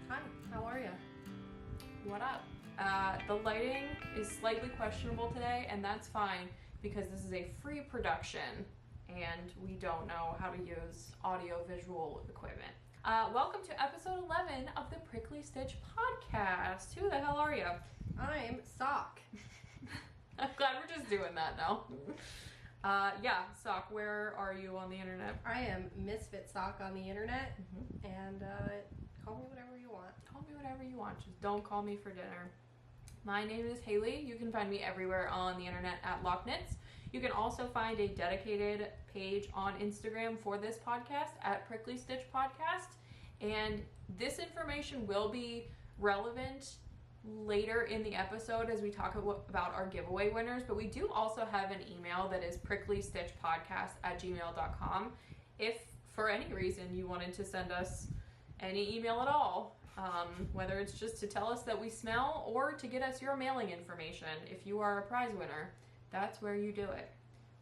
Hi, how are you? What up? The lighting is slightly questionable today, and that's fine because this is a free production and we don't know how to use audio-visual equipment. Welcome to episode 11 of the Prickly Stitch podcast. Who the hell are you? I'm Sock. I'm glad we're just doing that now. Yeah, Sock, where are you on the internet? I am Misfit Sock on the internet, and call me whatever you want. Call me whatever you want, just don't call me for dinner. My name is Haley. You can find me everywhere on the internet at Lockknits. You can also find a dedicated page on Instagram for this podcast at Prickly Stitch Podcast. And this information will be relevant later in the episode as we talk about our giveaway winners. But we do also have an email that is pricklystitchpodcast@gmail.com. If for any reason you wanted to send us any email at all, whether it's just to tell us that we smell or to get us your mailing information, if you are a prize winner, that's where you do it.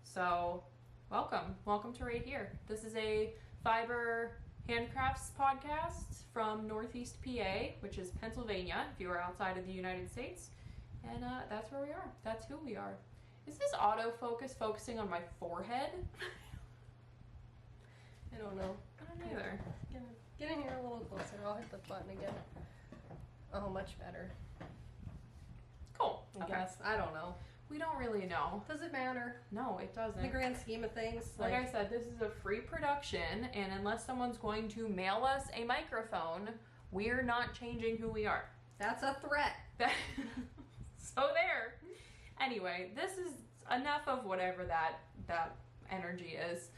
So welcome to right here. This is a fiber handcrafts podcast from Northeast PA, which is Pennsylvania if you are outside of the United States, and that's where we are. That's who we are. Is this autofocus focusing on my forehead? I don't know. I don't either. Get in here a little closer. I'll hit the button again. Oh, much better. Cool. I guess. I don't know. We don't really know. Does it matter? No, it doesn't. In the grand scheme of things. Like I said, this is a free production, and unless someone's going to mail us a microphone, we're not changing who we are. That's a threat. So there. Anyway, this is enough of whatever that energy is.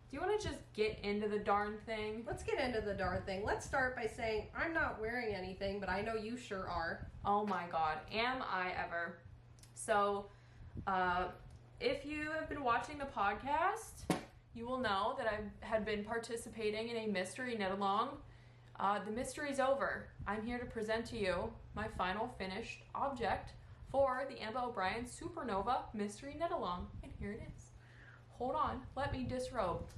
Do you want to just get into the darn thing? Let's get into the darn thing. Let's start by saying I'm not wearing anything, but I know you sure are. Oh my god, am I ever. So, if you have been watching the podcast, you will know that I had been participating in a mystery knit-along. The mystery's over. I'm here to present to you my final finished object for the Emma O'Brien Supernova Mystery Knit-along. And here it is. Hold on, let me disrobe.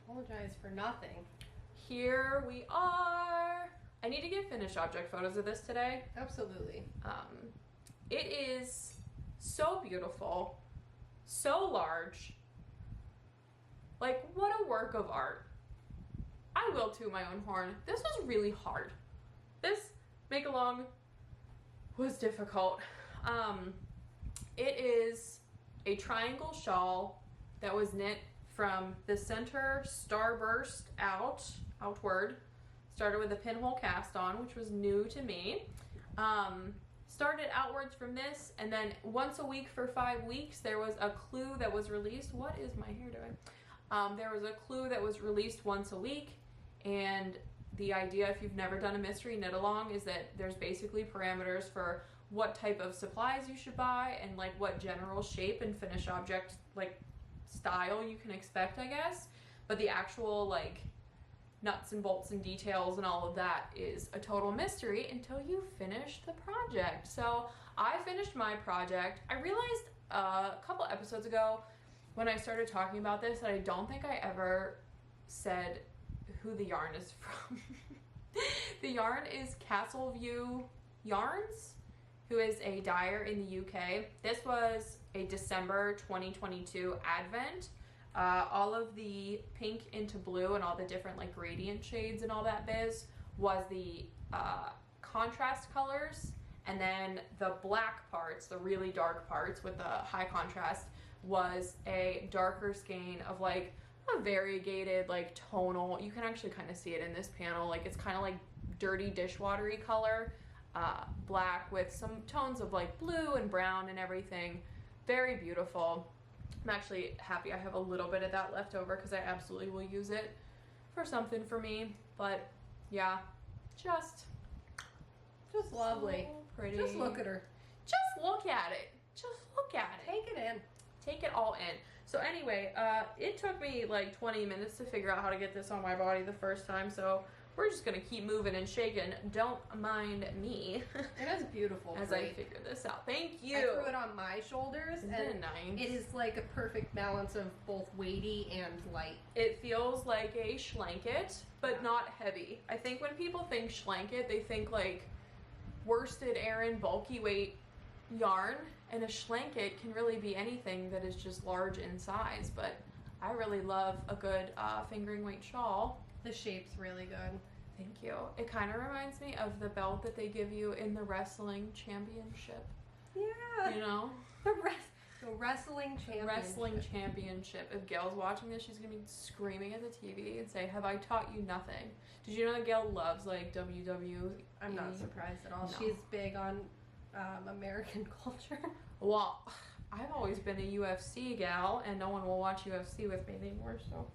Apologize for nothing. Here we are. I need to get finished object photos of this today. Absolutely. It is so beautiful, so large. Like, what a work of art. I will toot my own horn. This was really hard. This make-along was difficult. It is a triangle shawl that was knit from the center starburst outward. Started with a pinhole cast on, which was new to me. Started outwards from this, and then once a week for 5 weeks, there was a clue that was released. What is my hair doing? There was a clue that was released once a week, and the idea, if you've never done a mystery knit along, is that there's basically parameters for what type of supplies you should buy and like what general shape and finish object like style you can expect, I guess. But the actual like nuts and bolts and details and all of that is a total mystery until you finish the project. So I finished my project. I realized a couple episodes ago when I started talking about this that I don't think I ever said who the yarn is from. The yarn is Castleview Yarns, who is a dyer in the UK. This was a December 2022 advent. All of the pink into blue and all the different like gradient shades and all that biz was the contrast colors, and then the black parts, the really dark parts with the high contrast, was a darker skein of like a variegated like tonal. You can actually kind of see it in this panel. Like it's kind of like dirty dishwatery color, black with some tones of like blue and brown and everything. Very beautiful. I'm actually happy I have a little bit of that left over because I absolutely will use it for something for me. But yeah, just lovely. So pretty. Just look at her. Just look at it. Just look at it. Take it in. Take it all in. So anyway, it took me like 20 minutes to figure out how to get this on my body the first time. So we're just gonna keep moving and shaking. Don't mind me. It is beautiful. As I figure this out. Thank you. I threw it on my shoulders, Isn't and it nice? it is like a perfect balance of both weighty and light. It feels like a schlanket, but not heavy. I think when people think schlanket, they think like worsted Aran bulky weight yarn, and a schlanket can really be anything that is just large in size, but I really love a good fingering weight shawl. The shape's really good. Thank you. It kind of reminds me of the belt that they give you in the wrestling championship. Yeah. You know? The wrestling championship. Wrestling championship. If Gail's watching this, she's going to be screaming at the TV and say, have I taught you nothing? Did you know that Gail loves, like, WWE? I'm not surprised at all. No. She's big on American culture. Well, I've always been a UFC gal, and no one will watch UFC with me anymore, so...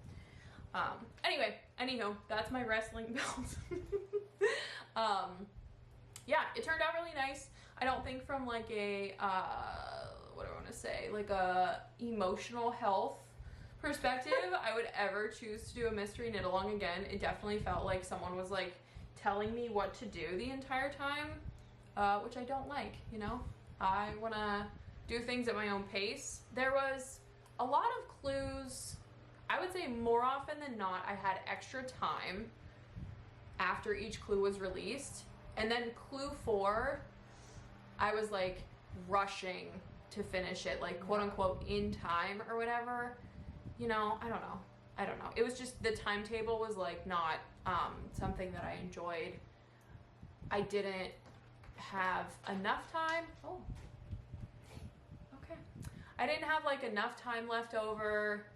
anyway, anywho, that's my wrestling belt. Yeah, it turned out really nice. I don't think from like a, what do I want to say, like a emotional health perspective, I would ever choose to do a mystery knit along again. It definitely felt like someone was like telling me what to do the entire time, which I don't like, you know? I want to do things at my own pace. There was a lot of clues. I would say more often than not, I had extra time after each clue was released. And then clue 4, I was like rushing to finish it, like quote unquote in time or whatever. You know, I don't know. It was just the timetable was like not something that I enjoyed. I didn't have enough time. Oh, okay. I didn't have like enough time left over.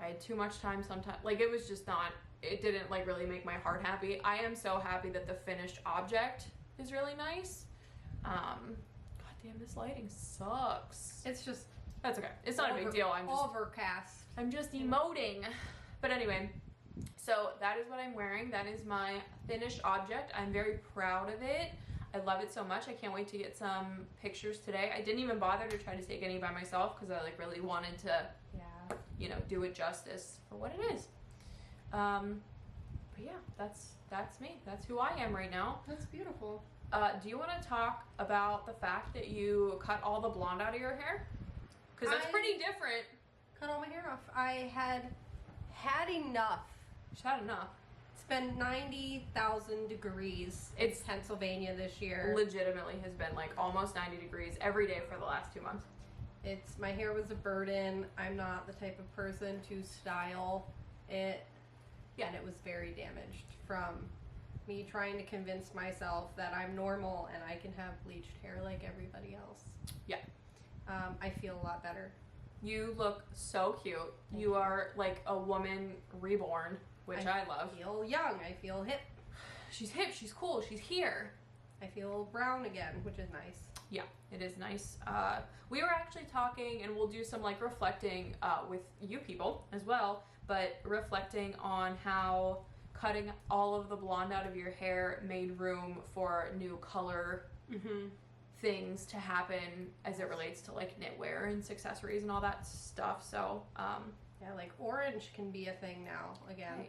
I had too much time sometimes. Like, it was just not, it didn't like really make my heart happy. I am so happy that the finished object is really nice. God damn, this lighting sucks. It's just... That's okay. It's not a big deal. Overcast. I'm just emoting. But anyway, so that is what I'm wearing. That is my finished object. I'm very proud of it. I love it so much. I can't wait to get some pictures today. I didn't even bother to try to take any by myself because I like really wanted to, you know, do it justice for what it is. But yeah, that's me. That's who I am right now. That's beautiful. Do you want to talk about the fact that you cut all the blonde out of your hair? Because that's pretty different. Cut all my hair off. I had enough. Just had enough. It's been 90,000 degrees in Pennsylvania this year. Legitimately has been like almost 90 degrees every day for the last 2 months. My hair was a burden. I'm not the type of person to style it. Yeah, and it was very damaged from me trying to convince myself that I'm normal and I can have bleached hair like everybody else. Yeah. I feel a lot better. You look so cute. You are like a woman reborn, which I love. I feel young. I feel hip. She's hip. She's cool. She's here. I feel brown again, which is nice. Yeah, it is nice. We were actually talking, and we'll do some like reflecting with you people as well, but reflecting on how cutting all of the blonde out of your hair made room for new color things to happen as it relates to like knitwear and accessories and all that stuff. So yeah, like orange can be a thing now again.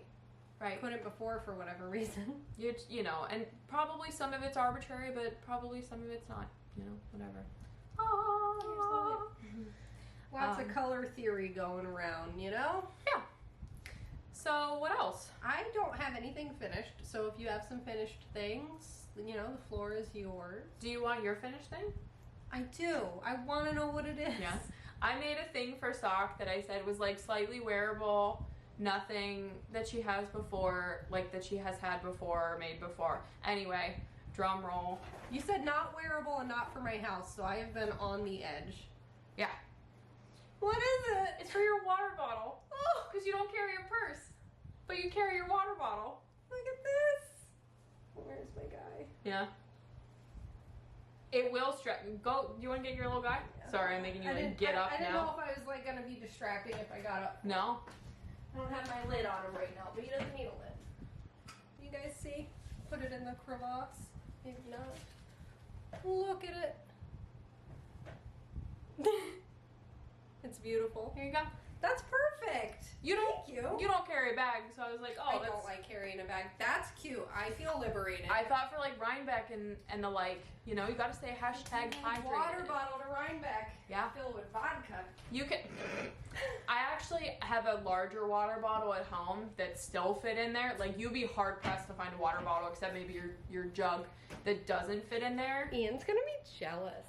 Right. Couldn't before for whatever reason. You know, and probably some of it's arbitrary, but probably some of it's not. You know, whatever. Oh. Lots of color theory going around, you know? Yeah. So what else? I don't have anything finished, so if you have some finished things, you know, the floor is yours. Do you want your finished thing? I do. I want to know what it is. Yeah. I made a thing for Sock that I said was like slightly wearable, nothing that she has before, like that she has had before or made before. Anyway, drum roll. You said not wearable and not for my house, so I have been on the edge. Yeah. What is it? It's for your water bottle. Oh, because you don't carry your purse, but you carry your water bottle. Look at this. Where's my guy? Yeah. It will stretch. Go. Do you want to get your little guy? Yeah. Sorry, I'm making you like get up now. I didn't know if I was like gonna be distracting if I got up. No. I don't have my lid on him right now, but he doesn't need a lid. You guys see? Put it in the crevasse. Maybe not. Look at it. It's beautiful. Here you go. That's perfect. You don't. Thank you. You don't carry a bag, so I was like, oh, I don't like carrying a bag. That's cute. I feel liberated. I thought for like Rhinebeck and the like, you know, you got to stay hashtag hydrated. Water bottle to Rhinebeck. Yeah. Filled with vodka. You can. I actually have a larger water bottle at home that still fit in there. Like, you'd be hard pressed to find a water bottle, except maybe your jug that doesn't fit in there. Ian's gonna be jealous.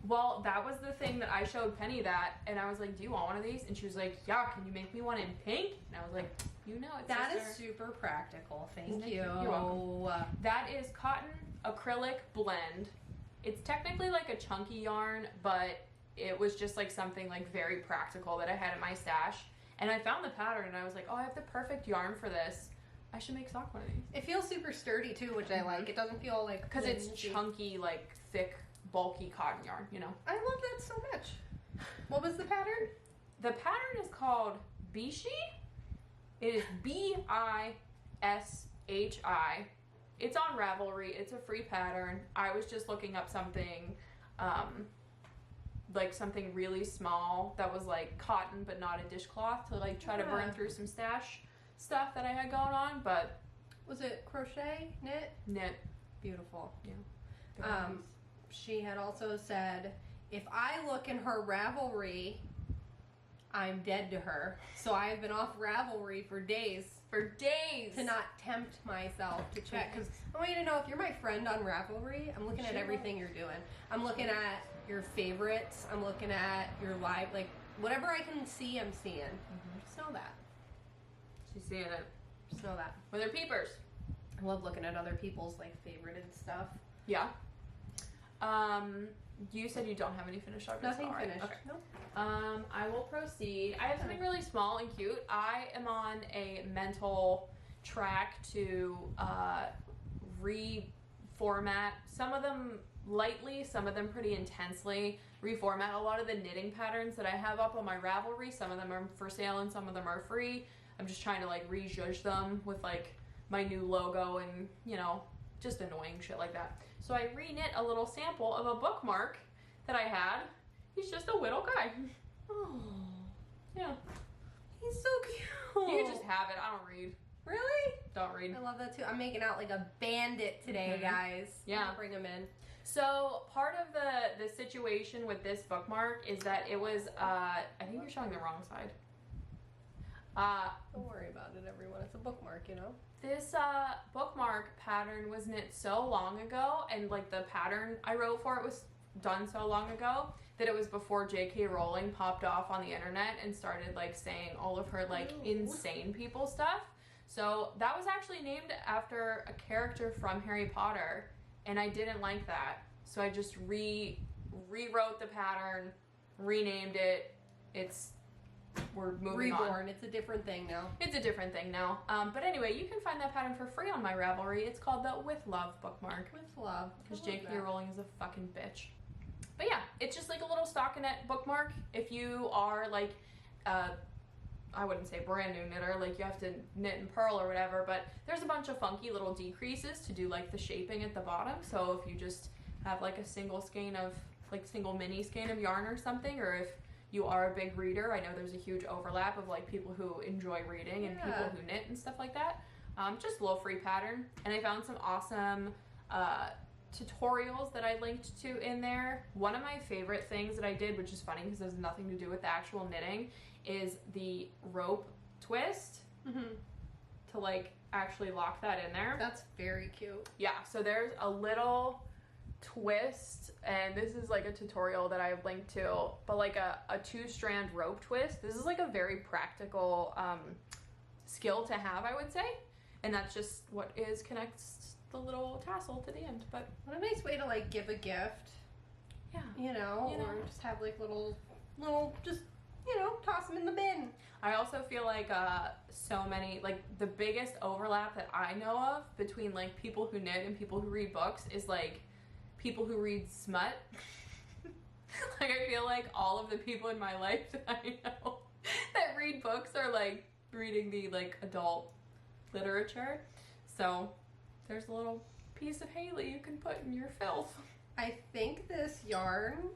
Well, that was the thing that I showed Penny that, and I was like, do you want one of these? And she was like, yeah, can you make me one in pink? And I was like, you know it, That sister. is super practical. Thank you. You're welcome. That is cotton acrylic blend. It's technically like a chunky yarn, but it was just like something like very practical that I had in my stash. And I found the pattern and I was like, oh, I have the perfect yarn for this. I should make stock one of these. It feels super sturdy too, which I like. It doesn't feel like Because it's flimsy. chunky, like thick, bulky cotton yarn, you know? I love that so much. What was the pattern? The pattern is called Bishi. It is B-I-S-H-I. It's on Ravelry. It's a free pattern. I was just looking up something, like something really small that was like cotton but not a dishcloth to like try to burn through some stash stuff that I had going on, but... Was it crochet? Knit? Knit. Beautiful. Yeah. She had also said, if I look in her Ravelry, I'm dead to her. So I have been off Ravelry for days. For days! To not tempt myself to check. Because I want you to know, if you're my friend on Ravelry, I'm looking at everything you're doing. I'm looking at your favorites. I'm looking at your live, like, whatever I can see, I'm seeing. Just know that. She's seeing it. Just know that. With her peepers. I love looking at other people's, like, favorited stuff. Yeah. You said you don't have any finished objects. Nothing right? finished. Okay. Nope. I will proceed. I have something really small and cute. I am on a mental track to reformat some of them lightly, some of them pretty intensely. Reformat a lot of the knitting patterns that I have up on my Ravelry. Some of them are for sale and some of them are free. I'm just trying to like rejudge them with like my new logo and, you know, just annoying shit like that. So I re-knit a little sample of a bookmark that I had. He's just a little guy. Oh. Yeah. He's so cute. You just have it. I don't read. Really? Don't read. I love that too. I'm making out like a bandit today, guys. Yeah. I'll bring him in. So part of the situation with this bookmark is that it was, I think you're showing the wrong side. Don't worry about it, everyone. It's a bookmark, you know? This bookmark pattern was knit so long ago, and like the pattern I wrote for it was done so long ago that it was before J.K. Rowling popped off on the internet and started like saying all of her like insane people stuff. So that was actually named after a character from Harry Potter, and I didn't like that. So I just rewrote the pattern, renamed it. We're moving on. Reborn. It's a different thing now. It's a different thing now. But anyway, you can find that pattern for free on my Ravelry. It's called the With Love bookmark. With love. Because J.K. Rowling is a fucking bitch. But yeah, it's just like a little stockinette bookmark. If you are like, I wouldn't say brand new knitter, like you have to knit and purl or whatever, but there's a bunch of funky little decreases to do like the shaping at the bottom. So if you just have like a single skein of, like single mini skein of yarn or something, or if you are a big reader, I know there's a huge overlap of like people who enjoy reading and people who knit and stuff like that. Just a little free pattern. And I found some awesome tutorials that I linked to in there. One of my favorite things that I did, which is funny because there's nothing to do with the actual knitting, is the rope twist to like actually lock that in there. That's very cute. Yeah, so there's a little twist, and this is like a tutorial that I've linked to, but like a 2-strand rope twist. This is like a very practical skill to have, I would say, and that's just what connects the little tassel to the end. But what a nice way to like give a gift. Yeah, you know, or just have like little just, you know, toss them in the bin. I also feel like so many, like the biggest overlap that I know of between like people who knit and people who read books is like people who read smut. Like I feel like all of the people in my life that I know that read books are like reading the like adult literature. So there's a little piece of Haley you can put in your filth. I think this yarn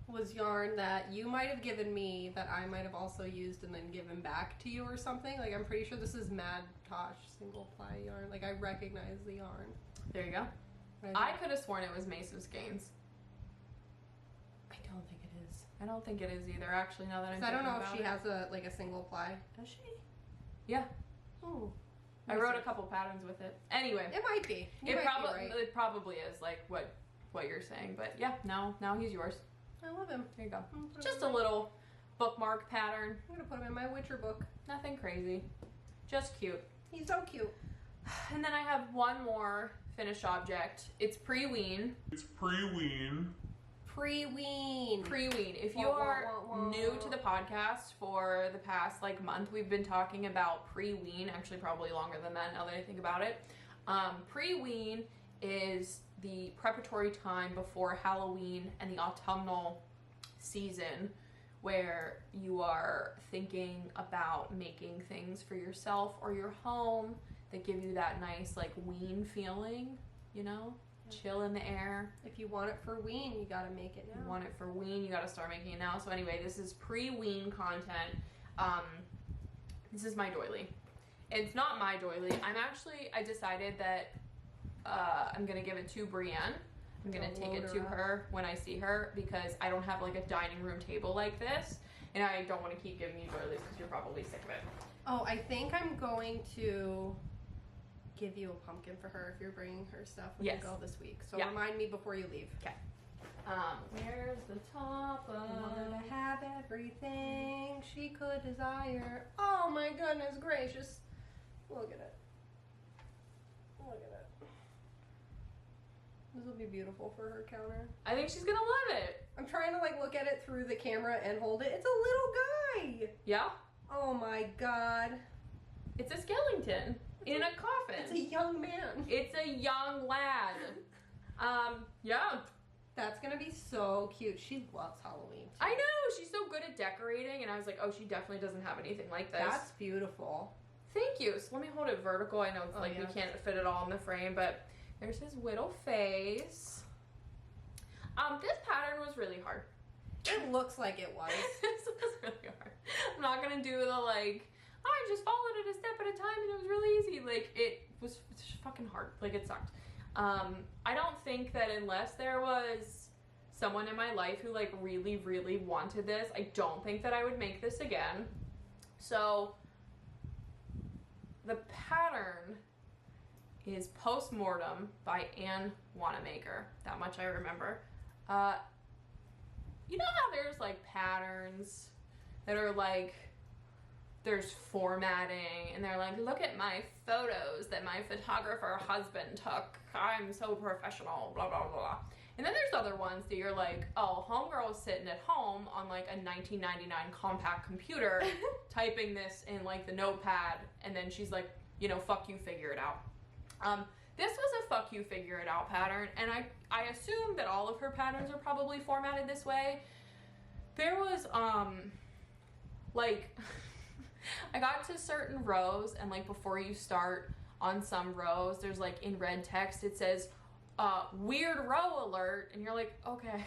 was yarn that you might have given me that I might have also used and then given back to you or something. Like, I'm pretty sure this is Mad Tosh single ply yarn. Like, I recognize the yarn. There you go. I could have sworn it was Mason Skeins. I don't think it is. I don't think it is either, actually, now that I'm I don't thinking know if about she it. has a single ply. Does she? Yeah. Oh. I wrote a couple patterns with it. Anyway. It might be. It probably is, like, what you're saying. But, yeah, now he's yours. I love him. There you go. Just a little bookmark pattern. I'm going to put him in my Witcher book. Nothing crazy. Just cute. He's so cute. And then I have one more finished object. It's pre-wean. Pre-wean. Pre-wean. If you are new to the podcast for the past like month, we've been talking about pre-wean. Actually, probably longer than that now that I think about it. Pre-wean is the preparatory time before Halloween and the autumnal season, where you are thinking about making things for yourself or your home that give you that nice like wean feeling, you know? Chill in the air. If you want it for wean, you gotta make it now. You want it for wean, you gotta start making it now. So anyway, this is pre-wean content. This is my doily. It's not my doily. I decided that I'm gonna give it to Brienne. I'm gonna take it to her when I see her, because I don't have like a dining room table like this, and I don't want to keep giving you doilies because you're probably sick of it. Oh, I think I'm going to give you a pumpkin for her if you're bringing her stuff when you go this week. So remind me before you leave. Okay. Where's the top of... Want her to have everything she could desire. Oh my goodness gracious. Look at it. Look at it. This will be beautiful for her counter. I think she's gonna love it. I'm trying to like look at it through the camera and hold it. It's a little guy. Yeah? Oh my god. It's a skeleton in a coffin. It's a young man. It's a young lad. Yeah. That's gonna be so cute. She loves Halloween. Too. I know. She's so good at decorating, and I was like, oh, she definitely doesn't have anything like this. That's beautiful. Thank you. So let me hold it vertical. I know it's we can't fit it all in the frame, but there's his whittle face. This pattern was really hard. It looks like it was. This was really hard. I'm not gonna do the like, I just followed it a step at a time and it was really easy. Like, it was fucking hard. Like, it sucked. I don't think that unless there was someone in my life who like really, really wanted this, I don't think that I would make this again. So the pattern is Postmortem by Anne Wanamaker. That much I remember. You know how there's like patterns that are like, there's formatting and they're like, look at my photos that my photographer husband took. I'm so professional, blah, blah, blah. And then there's other ones that you're like, oh, homegirl's sitting at home on like a 1999 compact computer typing this in like the notepad, and then she's like, you know, fuck you, figure it out. This was a fuck you, figure it out pattern, and I assume that all of her patterns are probably formatted this way. There was, like, I got to certain rows, and like before you start on some rows, there's like in red text, it says, weird row alert, and you're like, okay.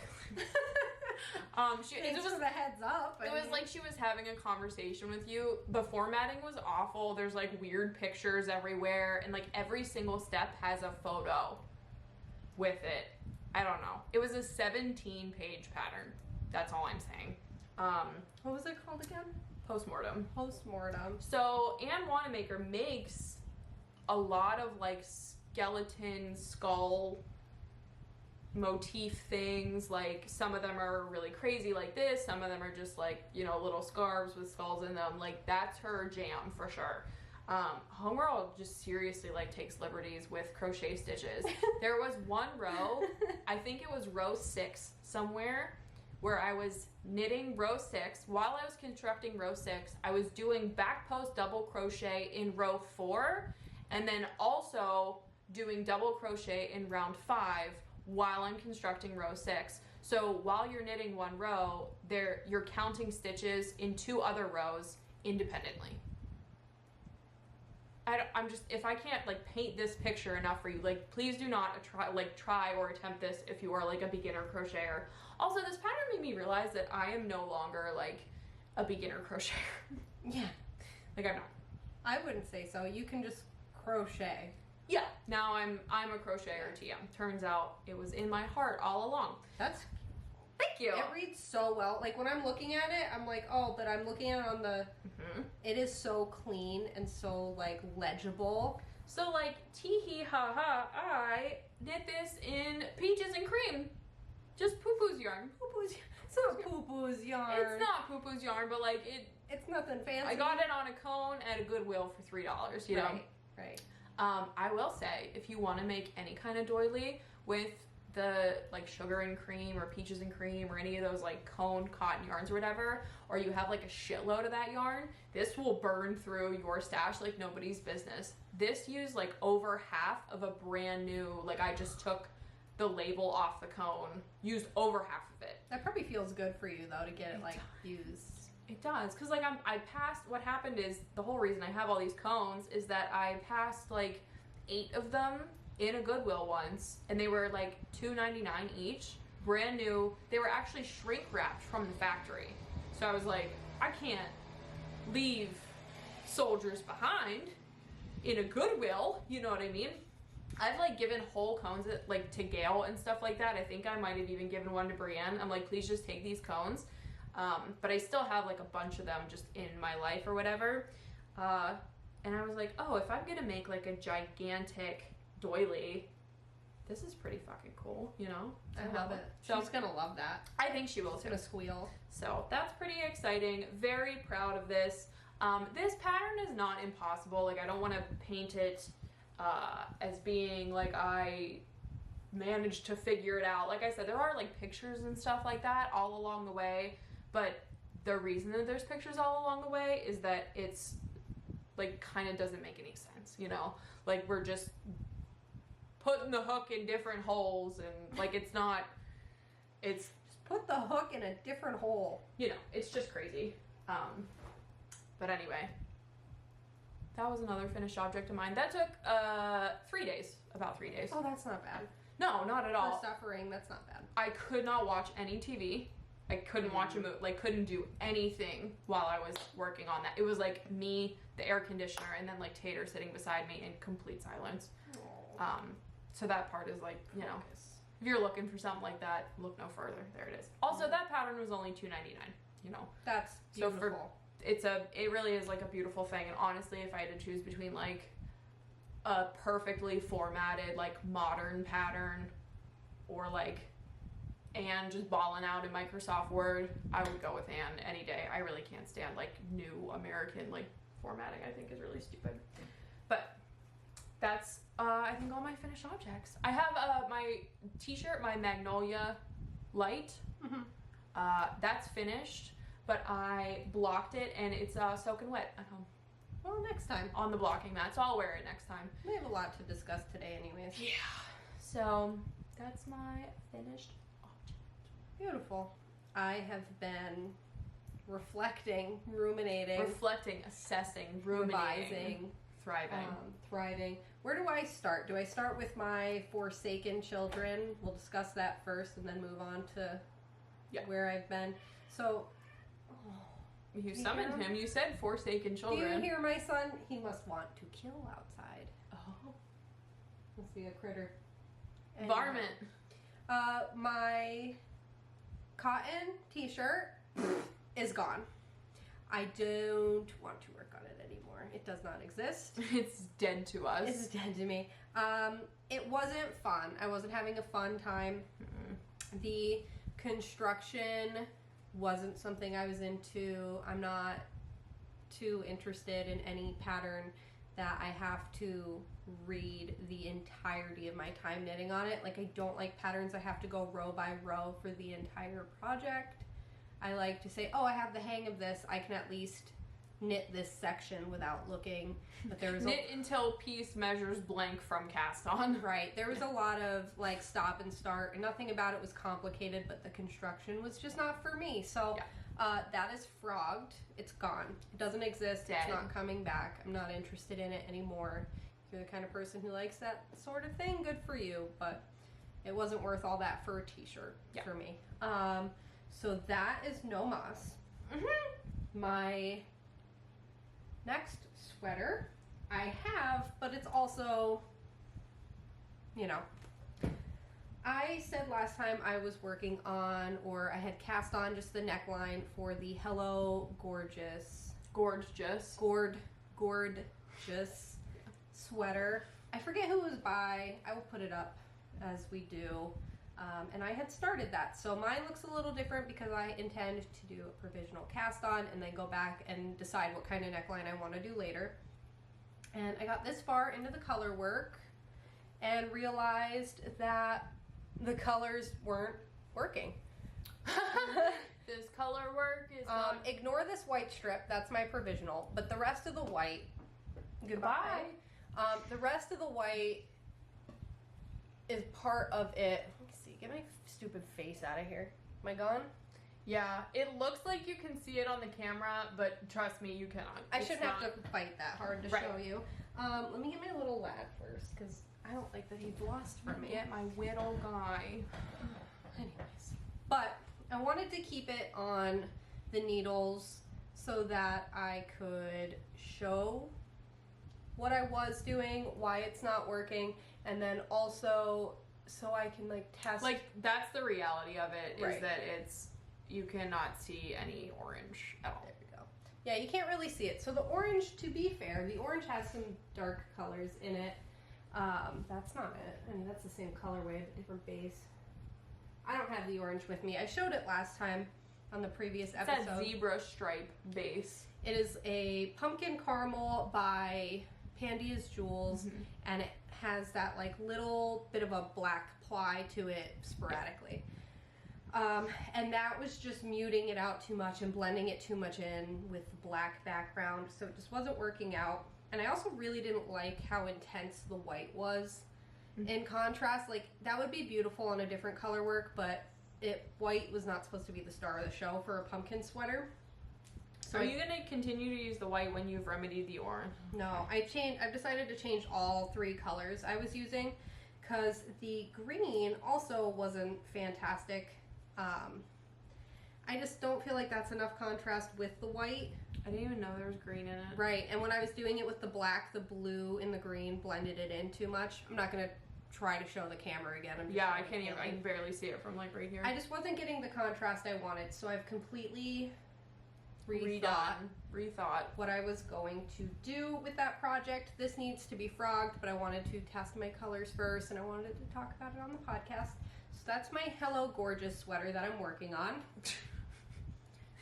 Thanks for the heads up. It was like she was having a conversation with you. The formatting was awful. There's like weird pictures everywhere, and like every single step has a photo with it. I don't know. It was a 17-page pattern. That's all I'm saying. What was it called again? Postmortem. Postmortem. So Anne Wanamaker makes a lot of like skeleton skull motif things. Like some of them are really crazy like this, some of them are just like, you know, little scarves with skulls in them. Like that's her jam for sure. Homegirl just seriously like takes liberties with crochet stitches. There was one row, I think it was row 6 somewhere, where I was knitting row 6. While I was constructing row 6, I was doing back post double crochet in row 4, and then also doing double crochet in round 5 while I'm constructing row 6. So while you're knitting one row, you're counting stitches in 2 other rows independently. I'm just, if I can't like paint this picture enough for you, like please do not try or attempt this if you are like a beginner crocheter. Also, this pattern made me realize that I am no longer like a beginner crocheter. Yeah. Like I'm not. I wouldn't say so. You can just crochet. Yeah. Now I'm a crocheter TM. Turns out it was in my heart all along. That's Thank you. It reads so well. Like when I'm looking at it, I'm like, oh, but I'm looking at it on the. It is so clean and so like legible. So like tee hee ha ha, I knit this in peaches and cream, just poo poo's yarn. It's not poo poo's yarn. It's not poo poo's yarn, but like It's nothing fancy. I got it on a cone at a Goodwill for $3. You know. Right. I will say, if you want to make any kind of doily with the like sugar and cream or peaches and cream or any of those like cone cotton yarns or whatever, or you have like a shitload of that yarn, this will burn through your stash like nobody's business. This used like over half of a brand new, like I just took the label off the cone, used over half of it. That probably feels good for you though to get it like used. It does, because like I passed, what happened is, the whole reason I have all these cones is that I passed like 8 of them in a Goodwill once, and they were like $2.99 each, brand new. They were actually shrink wrapped from the factory. So I was like, I can't leave soldiers behind in a Goodwill, you know what I mean? I've like given whole cones like to Gail and stuff like that. I think I might have even given one to Brienne. I'm like, please just take these cones. But I still have like a bunch of them just in my life or whatever. And I was like, oh, if I'm gonna make like a gigantic doily, this is pretty fucking cool, you know? I love it. So, she's gonna love that. I think she will She's too. gonna squeal. So that's pretty exciting. Very proud of this. This pattern is not impossible. Like I don't want to paint it as being like I managed to figure it out. Like I said, there are like pictures and stuff like that all along the way, but the reason that there's pictures all along the way is that it's like kind of doesn't make any sense, you know? Like we're just putting the hook in different holes and like it's just put the hook in a different hole. You know, it's just crazy. But anyway, that was another finished object of mine. That took 3 days, about 3 days. Oh, that's not bad. No, not at all. For suffering, that's not bad. I could not watch any TV. I couldn't watch a movie, like couldn't do anything while I was working on that. It was like me, the air conditioner, and then like Tater sitting beside me in complete silence. So that part is like, you know, if you're looking for something like that, look no further. There it is. Also, that pattern was only $2.99, you know. That's beautiful. So it really is like a beautiful thing. And honestly, if I had to choose between like a perfectly formatted like modern pattern or like Anne just balling out in Microsoft Word, I would go with Anne any day. I really can't stand like new American like formatting. I think is really stupid. But that's I think all my finished objects. I have my t-shirt, my Magnolia Light. That's finished, but I blocked it and it's soaking wet at home. Well, next time. On the blocking mat, so I'll wear it next time. We have a lot to discuss today anyways. Yeah. So that's my finished object. Beautiful. I have been reflecting, ruminating, assessing, ruminating, revising, thriving. Where do I start? Do I start with my Forsaken Children? We'll discuss that first and then move on to where I've been. So, you summoned him. You said Forsaken Children. Do you hear my son? He must want to kill outside. Oh. Let's see, a critter. Varmint. My cotton t-shirt is gone. I don't want to work on it anymore. It does not exist. It's dead to us. It's dead to me. It wasn't fun. I wasn't having a fun time. The construction wasn't something I was into. I'm not too interested in any pattern that I have to read the entirety of my time knitting on it. Like I don't like patterns I have to go row by row for the entire project. I like to say, oh, I have the hang of this. I can at least knit this section without looking. But there was knit until piece measures blank from cast on. Right. There was a lot of like stop and start, and nothing about it was complicated, but the construction was just not for me. So That is frogged. It's gone. It doesn't exist. Dead. It's not coming back. I'm not interested in it anymore. If you're the kind of person who likes that sort of thing, good for you, but it wasn't worth all that for a t-shirt for me. So that is no mas. My next sweater I have, but it's also, you know, I said last time I was working on, or I had cast on just the neckline for the Hello Gorgeous sweater. I forget who it was by. I will put it up as we do. And I had started that. So mine looks a little different because I intend to do a provisional cast on and then go back and decide what kind of neckline I want to do later. And I got this far into the color work and realized that the colors weren't working. This color work is ignore this white strip, that's my provisional, but the rest of the white, goodbye. The rest of the white is part of it. Let me see, get my stupid face out of here. Am I gone? Yeah, it looks like you can see it on the camera, but trust me, you cannot. I shouldn't have to fight that hard to show you. Let me get my little lad first, because I don't like that he's lost from me. Get my whittle guy. Anyways, but I wanted to keep it on the needles so that I could show what I was doing, why it's not working, and then also so I can like test. Like, that's the reality of it, is Right. that you cannot see any orange at all. There we go. Yeah, you can't really see it. So the orange, to be fair, the orange has some dark colors in it. That's not it. I mean, that's the same colorway, but different base. I don't have the orange with me. I showed it last time on the previous episode. It's that zebra stripe base. It is a pumpkin caramel by Pandia's Jewels, and it has that like little bit of a black ply to it sporadically. And that was just muting it out too much and blending it too much in with the black background, so it just wasn't working out. And I also really didn't like how intense the white was. In contrast, like, that would be beautiful on a different color work, but white was not supposed to be the star of the show for a pumpkin sweater. So Are you going to continue to use the white when you've remedied the orange? No, I've decided to change all three colors I was using, because the green also wasn't fantastic. I just don't feel like that's enough contrast with the white. I didn't even know there was green in it. Right, and when I was doing it with the black, the blue and the green blended it in too much. I'm not going to try to show the camera again. I can't even. I can barely see it from like right here. I just wasn't getting the contrast I wanted, so I've completely rethought what I was going to do with that project. This needs to be frogged, but I wanted to test my colors first, and I wanted to talk about it on the podcast. So that's my Hello Gorgeous sweater that I'm working on.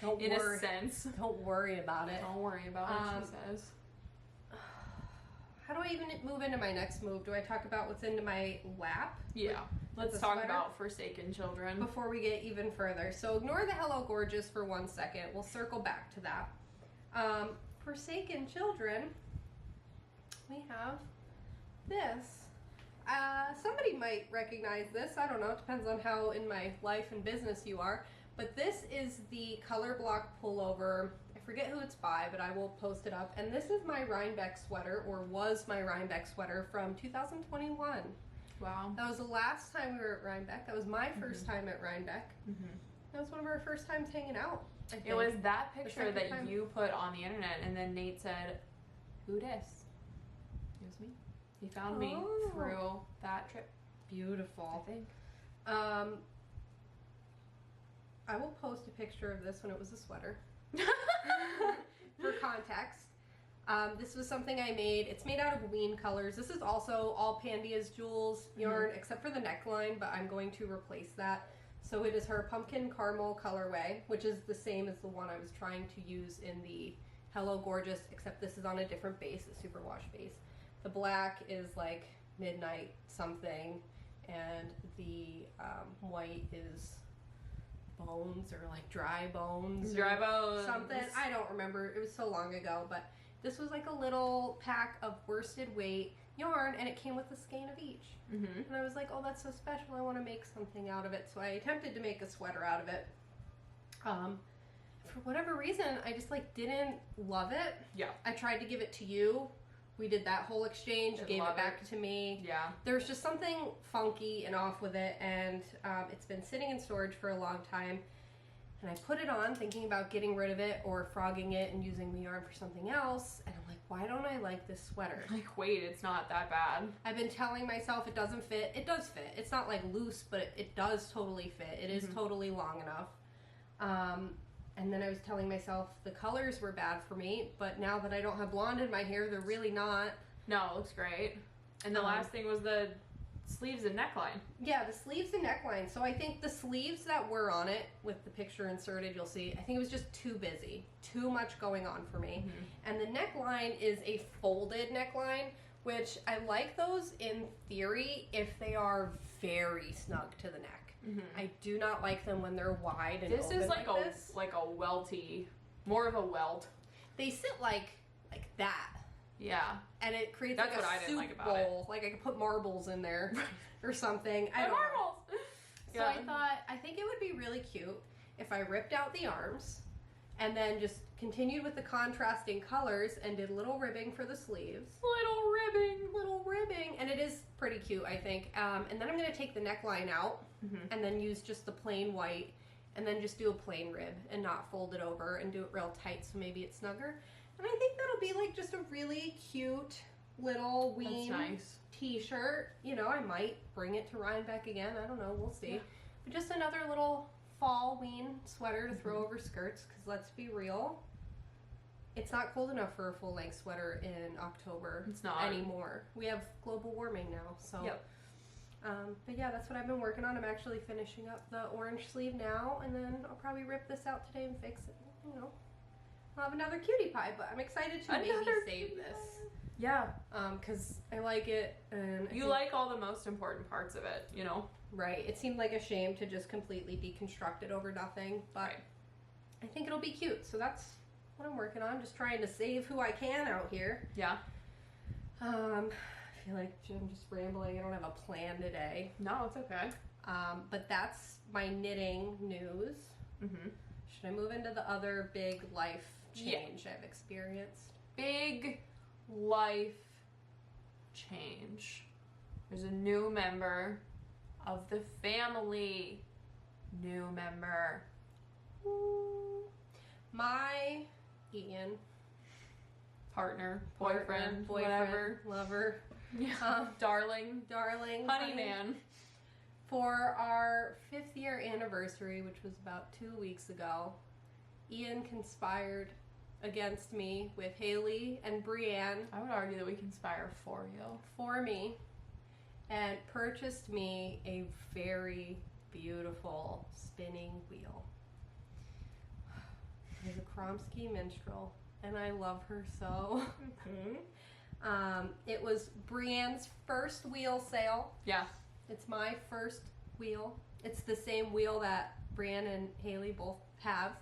Don't in worry. a sense. Don't worry about it. Don't worry about it, she says. How do I even move into my next move? Do I talk about what's into my lap? Yeah. Let's the talk sweater? about Forsaken Children. Before we get even further. So ignore the Hello Gorgeous for 1 second. We'll circle back to that. Forsaken Children, we have this. Somebody might recognize this. I don't know. It depends on how in my life and business you are. But this is the color block pullover. I forget who it's by, but I will post it up. And this is my Rhinebeck sweater, or was my Rhinebeck sweater from 2021. Wow. That was the last time we were at Rhinebeck. That was my first time at Rhinebeck. That was one of our first times hanging out, I think. It was that picture second that time. you put on the internet, and then Nate said, "Who dis?" It was me. He found me through that trip. Beautiful. I think. I will post a picture of this when it was a sweater. For context. This was something I made. It's made out of Ween colors. This is also all Pandia's Jewels yarn, except for the neckline, but I'm going to replace that. So it is her pumpkin caramel colorway, which is the same as the one I was trying to use in the Hello Gorgeous, except this is on a different base, a superwash base. The black is like midnight something, and the white is bones, or like dry bones. Dry bones. Something. I don't remember. It was so long ago, but this was like a little pack of worsted weight yarn, and it came with a skein of each. And I was like, oh, that's so special. I want to make something out of it. So I attempted to make a sweater out of it. For whatever reason, I just like didn't love it. Yeah. I tried to give it to you. We did that whole exchange, gave it back to me. Yeah. There's just something funky and off with it, and it's been sitting in storage for a long time. And I put it on thinking about getting rid of it or frogging it and using the yarn for something else. And I'm like, why don't I like this sweater? Like, wait, it's not that bad. I've been telling myself it doesn't fit. It does fit. It's not like loose, but it does totally fit. It is totally long enough. And then I was telling myself the colors were bad for me, but now that I don't have blonde in my hair, they're really not. No, it looks great. And the last thing was the sleeves and neckline. Yeah, the sleeves and neckline. So I think the sleeves that were on it, with the picture inserted, you'll see, I think it was just too busy. Too much going on for me. And the neckline is a folded neckline, which I like those in theory if they are very snug to the neck. I do not like them when they're wide and this open is like this. like a welty, more of a welt. They sit like that. Yeah. And it creates That's like what a I didn't soup like about bowl. Like I could put marbles in there or something. I don't know. Marbles! So I thought, I think it would be really cute if I ripped out the arms and then just continued with the contrasting colors and did little ribbing for the sleeves. Little ribbing. And it is pretty cute, I think. And then I'm going to take the neckline out and then use just the plain white and then just do a plain rib and not fold it over and do it real tight so maybe it's snugger. And I think that'll be like just a really cute little ween t-shirt. You know, I might bring it to Rhinebeck again. I don't know. We'll see. Yeah. But just another little fall ween sweater to throw over skirts because let's be real. It's not cold enough for a full-length sweater in October anymore. We have global warming now, so. Yep. But yeah, that's what I've been working on. I'm actually finishing up the orange sleeve now, and then I'll probably rip this out today and fix it. You know, I'll have another cutie pie, but I'm excited to maybe save this. Yeah. Because I like it, and you like all the most important parts of it, you know? Right. It seemed like a shame to just completely deconstruct it over nothing, but I think it'll be cute. So that's what I'm working on, just trying to save who I can out here. Yeah. I feel like I'm just rambling. I don't have a plan today. No, it's okay. But that's my knitting news. Should I move into the other big life change I've experienced? Big life change. There's a new member of the family. New member. Ooh. My Ian. Partner, boyfriend, whatever. Lover. Yeah. Darling. Honey man. For our 5th year anniversary, which was about 2 weeks ago, Ian conspired against me with Haley and Brienne. I would argue that we conspire for you. For me. And purchased me a very beautiful spinning wheel. It was a Kromsky Minstrel, and I love her so. It was Brienne's first wheel sale. Yeah. It's my first wheel. It's the same wheel that Brienne and Haley both have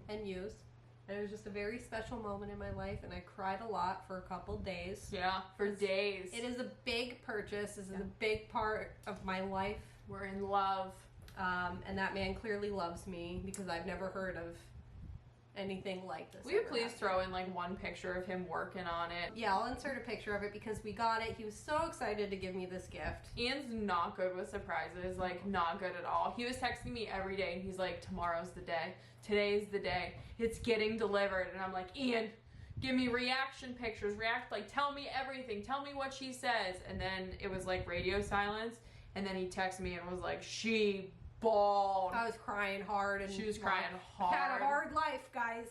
and use. And it was just a very special moment in my life, and I cried a lot for a couple days. Yeah, for days. It is a big purchase. This is a big part of my life. We're in love. And that man clearly loves me because I've never heard of anything like this. Will you please throw in like one picture of him working on it? Yeah, I'll insert a picture of it because we got it. He was so excited to give me this gift. Ian's not good with surprises, like not good at all. He was texting me every day and he's like, tomorrow's the day. Today's the day. It's getting delivered. And I'm like, Ian, give me reaction pictures. Tell me everything. Tell me what she says. And then it was like radio silence. And then he texted me and was like, she bawled. I was crying hard. And she was crying hard. I had a hard life, guys.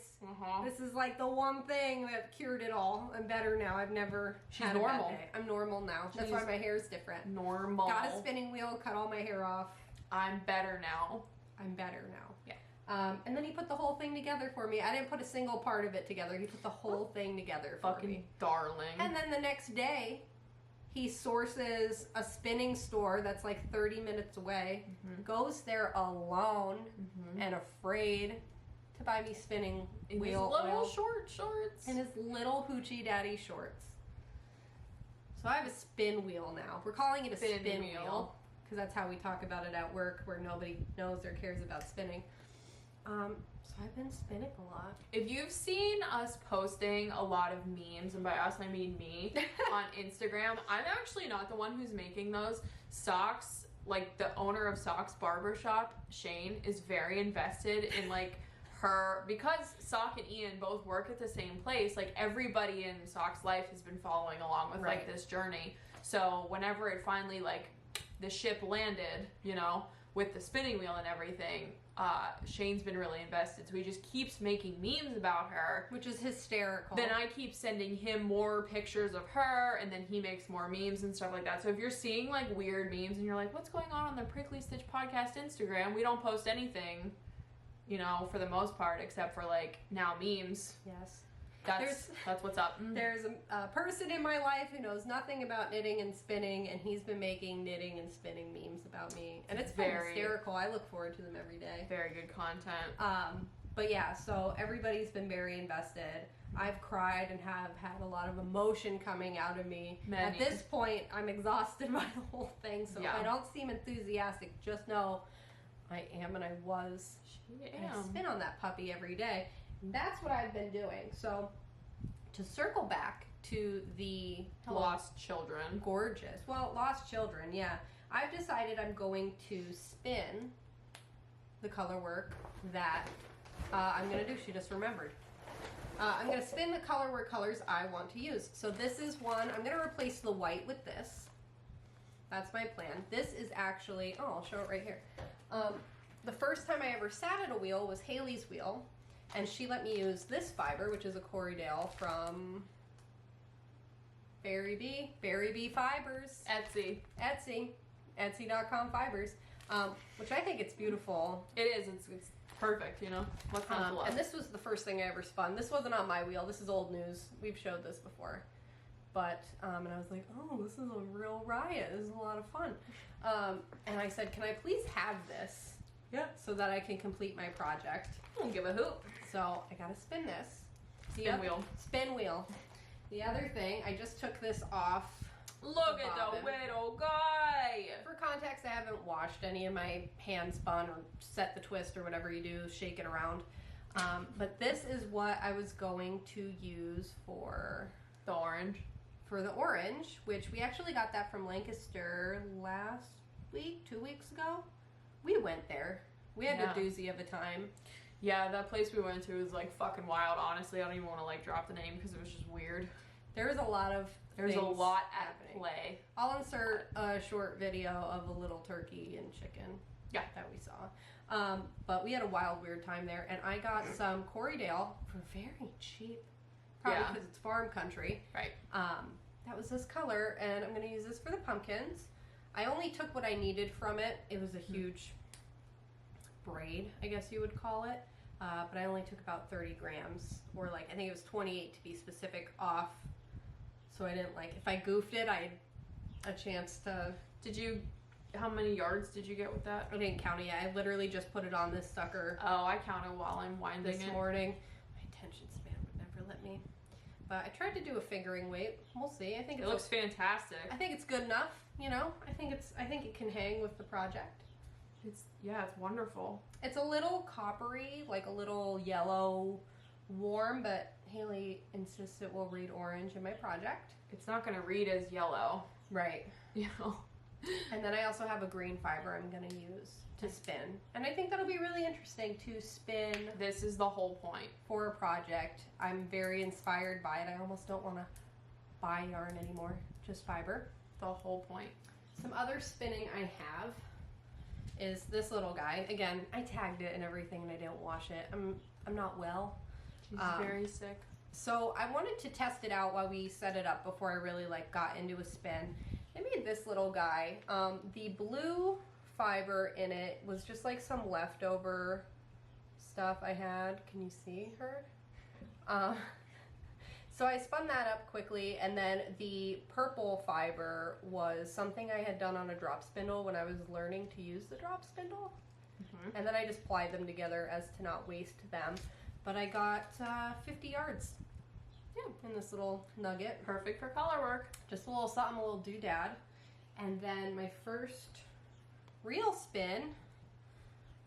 This is like the one thing that cured it all. I'm better now. I've never had a bad day. I'm normal now. That's why my hair is different. Normal. Got a spinning wheel, cut all my hair off. I'm better now. I'm better now. Yeah. And then he put the whole thing together for me. I didn't put a single part of it together. He put the whole thing together for me. Fucking darling. And then the next day, he sources a spinning store that's like 30 minutes away, goes there alone and afraid to buy me spinning wheel his little oil. short shorts. And his little hoochie daddy shorts. So I have a spin wheel now. We're calling it a spin wheel because that's how we talk about it at work where nobody knows or cares about spinning. So I've been spinning a lot. If you've seen us posting a lot of memes, and by us I mean me, on Instagram, I'm actually not the one who's making those. Socks, like the owner of Socks Barbershop, Shane, is very invested in like her, because Sock and Ian both work at the same place, like everybody in Sock's life has been following along with like this journey. So whenever it finally like the ship landed, you know, with the spinning wheel and everything, Shane's been really invested, so he just keeps making memes about her, which is hysterical. Then I keep sending him more pictures of her, and then he makes more memes and stuff like that. So if you're seeing like weird memes and you're like, what's going on the Prickly Stitch Podcast Instagram, we don't post anything, you know, for the most part, except for like now memes. Yes. That's what's up. There's a person in my life who knows nothing about knitting and spinning, and he's been making knitting and spinning memes about me, and it's been hysterical. I look forward to them every day. Very good content. But yeah, so everybody's been very invested. I've cried and have had a lot of emotion coming out of me. At this point, I'm exhausted by the whole thing, so if I don't seem enthusiastic, just know I am, and I was. I spin on that puppy every day. That's what I've been doing. So to circle back to the Lost Children. Gorgeous. Well, Lost Children, yeah. I've decided I'm going to spin the color work that I'm going to do. She just remembered. I'm going to spin the color work colors I want to use. So this is one. I'm going to replace the white with this. That's my plan. This is actually, I'll show it right here. The first time I ever sat at a wheel was Haley's wheel. And she let me use this fiber, which is a Corriedale from Berry Bee Fibers. Etsy. Etsy.com fibers. Which I think it's beautiful. It is. It's perfect, you know. And this was the first thing I ever spun. This wasn't on my wheel. This is old news. We've showed this before. But, and I was like, oh, this is a real riot. This is a lot of fun. And I said, can I please have this? Yeah. So that I can complete my project. I don't give a hoot. So I gotta spin this. Spin wheel. The other thing, I just took this off. Look at the little guy. For context, I haven't washed any of my hand spun or set the twist or whatever you do, shake it around. But this is what I was going to use for the orange. For the orange, which we actually got that from Lancaster last week, 2 weeks ago. We went there. We had a doozy of a time. Yeah, that place we went to was like fucking wild. Honestly, I don't even want to like drop the name because it was just weird. There's a lot of There's a lot at play. I'll insert a short video of a little turkey and chicken that we saw. But we had a wild, weird time there. And I got some Corriedale for very cheap. Probably because it's farm country. Right. That was this color, and I'm going to use this for the pumpkins. I only took what I needed from it. It was a huge braid, I guess you would call it. But I only took about 30 grams, or like, I think it was 28 to be specific off. So I didn't like, if I goofed it, I had a chance to... How many yards did you get with that? I didn't count it yet. I literally just put it on this sucker. Oh, I counted while I'm winding this morning. My attention span would never let me. But I tried to do a fingering weight. We'll see. I think it looks fantastic. I think it's good enough, you know? I think it can hang with the project. It's wonderful. It's a little coppery, like a little yellow warm, but Haley insists it will read orange in my project. It's not going to read as yellow. Right. You know. And then I also have a green fiber I'm going to use to spin. And I think that'll be really interesting to spin. This is the whole point. For a project. I'm very inspired by it. I almost don't want to buy yarn anymore. Just fiber. The whole point. Some other spinning I have is this little guy. Again, I tagged it and everything and I didn't wash it. I'm not well. She's very sick. So I wanted to test it out while we set it up before I really like got into a spin. I made this little guy. The blue fiber in it was just like some leftover stuff I had. Can you see her? So I spun that up quickly, and then the purple fiber was something I had done on a drop spindle when I was learning to use the drop spindle. Mm-hmm. And then I just plied them together as to not waste them. But I got 50 yards in this little nugget. Perfect for color work. Just a little something, a little doodad. And then my first real spin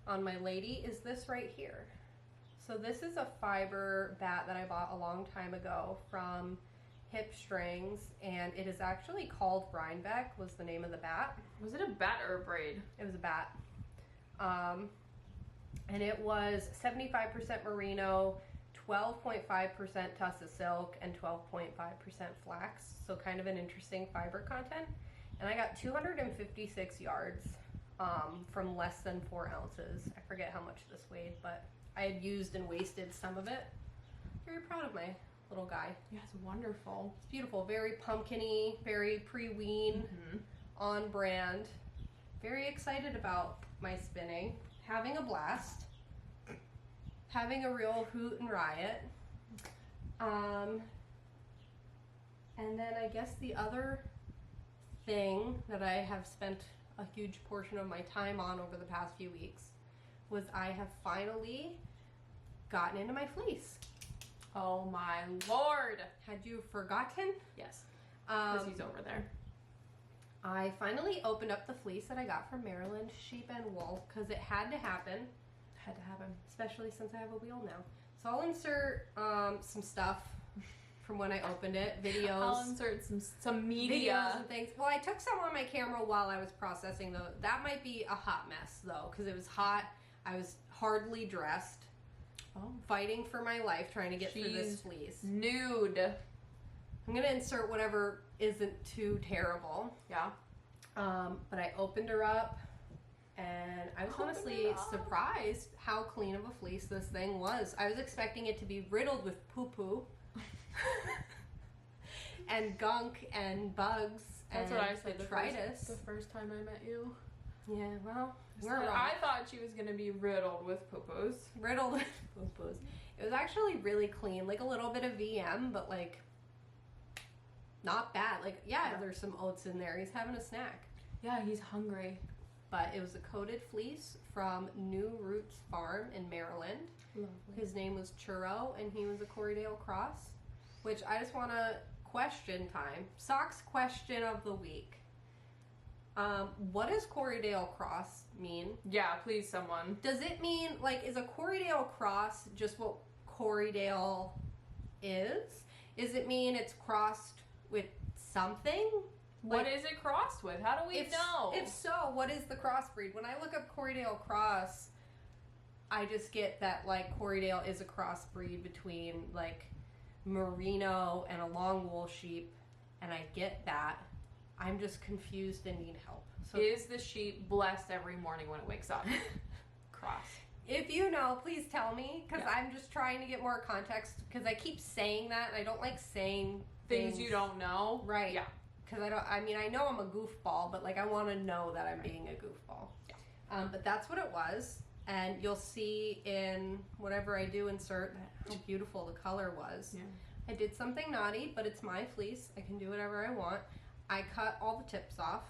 on my lady is this right here. So this is a fiber bat that I bought a long time ago from Hip Strings, and it is actually called Rhinebeck was the name of the bat. Was it a bat or a braid? It was a bat. And it was 75% merino, 12.5% tussa silk, and 12.5% flax. So kind of an interesting fiber content. And I got 256 yards from less than 4 ounces. I forget how much this weighed, but I had used and wasted some of it. Very proud of my little guy. Yeah, it's wonderful. It's beautiful. Very pumpkin-y, very pre-wean, on brand. Very excited about my spinning. Having a blast. Having a real hoot and riot. And then I guess the other thing that I have spent a huge portion of my time on over the past few weeks was I have finally gotten into my fleece. Oh my Lord. Had you forgotten? Yes, because he's over there. I finally opened up the fleece that I got from Maryland Sheep and Wool because it had to happen. Had to happen. Especially since I have a wheel now. So I'll insert some stuff from when I opened it. Videos. I'll insert some media. Videos and things. Well, I took some on my camera while I was processing though. That might be a hot mess though because it was hot. I was hardly dressed. Oh. Fighting for my life trying to get through this fleece. Nude. I'm going to insert whatever isn't too terrible. Yeah. But I opened her up and I was honestly surprised how clean of a fleece this thing was. I was expecting it to be riddled with poo-poo and gunk and bugs. That's and what I said detritus. The first time I met you. Yeah, well, we're wrong. I thought she was going to be riddled with poo-poos. Riddled with poo-poos. It was actually really clean, like a little bit of VM, but like not bad. Like, yeah, there's some oats in there. He's having a snack. Yeah, he's hungry. But it was a coated fleece from New Roots Farm in Maryland. Lovely. His name was Churro, and he was a Corriedale Cross, which I just want to question time. Socks question of the week. What does Corriedale Cross mean? Yeah, please, someone. Does it mean, like, is a Corriedale Cross just what Corriedale is? Does it mean it's crossed with something? What is it crossed with? How do we know? If so, what is the crossbreed? When I look up Corriedale Cross, I just get that, like, Corriedale is a crossbreed between, like, merino and a long wool sheep, and I get that. I'm just confused and need help. So is the sheep blessed every morning when it wakes up? Cross. If you know, please tell me, because I'm just trying to get more context, because I keep saying that, and I don't like saying things you don't know. Right. Yeah. Because I mean, I know I'm a goofball, but, like, I want to know that I'm being a goofball. Yeah. But that's what it was, and you'll see in whatever I do insert how beautiful the color was. Yeah. I did something naughty, but it's my fleece. I can do whatever I want. I cut all the tips off.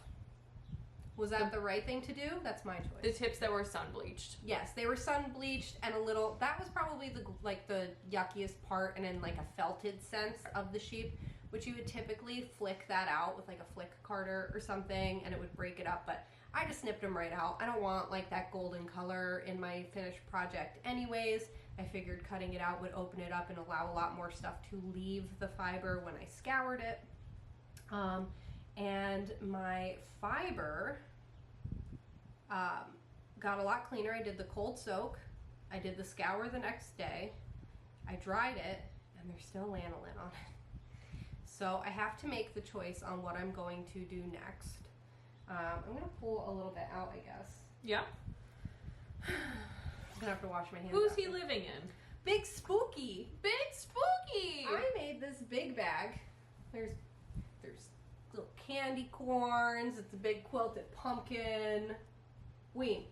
Was that the right thing to do? That's my choice. The tips that were sun bleached. Yes, they were sun bleached and a little. That was probably the yuckiest part, and in like a felted sense of the sheep, which you would typically flick that out with like a flick carder or something, and it would break it up. But I just snipped them right out. I don't want like that golden color in my finished project, anyways. I figured cutting it out would open it up and allow a lot more stuff to leave the fiber when I scoured it. And my fiber got a lot cleaner. I did the cold soak. I did the scour the next day. I dried it, and there's still lanolin on it. So I have to make the choice on what I'm going to do next. I'm going to pull a little bit out, I guess. Yeah. I'm going to have to wash my hands. Who's he living in? Big Spooky. Big Spooky! I made this big bag. There's little candy corns. It's a big quilted pumpkin. Ween.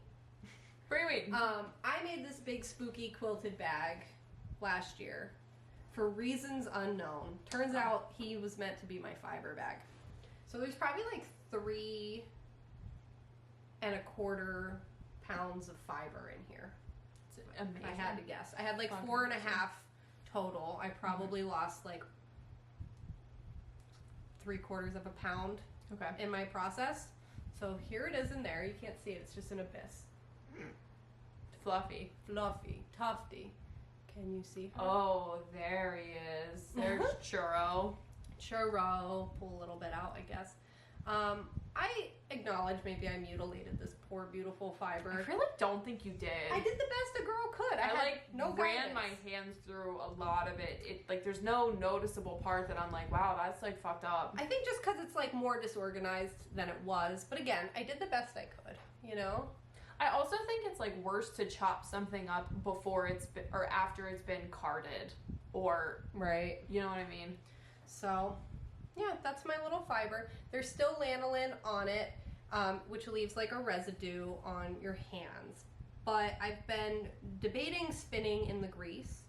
Free. I made this big spooky quilted bag last year for reasons unknown. Turns out he was meant to be my fiber bag. So there's probably like 3 1/4 pounds of fiber in here. It's amazing. I had to guess. I had like Fucking 4.5 amazing. total. I probably lost like 3/4 of a pound Okay. in my process. So here it is in there. You can't see it. It's just an abyss. Fluffy. Fluffy, Tufty. Can you see her? Oh, there he is. There's Churro. Churro. Pull a little bit out, I guess. I acknowledge maybe I mutilated this poor, beautiful fiber. I really don't think you did. I did the best a girl could. I had no ran guidance. my hands through a lot of it. It like there's no noticeable part that I'm like, wow, that's like fucked up. I think just because it's like more disorganized than it was. But again, I did the best I could, you know? I also think it's like worse to chop something up before it's been, or after it's been carded, or Right. you know what I mean. So, yeah, that's my little fiber. There's still lanolin on it, which leaves like a residue on your hands. But I've been debating spinning in the grease.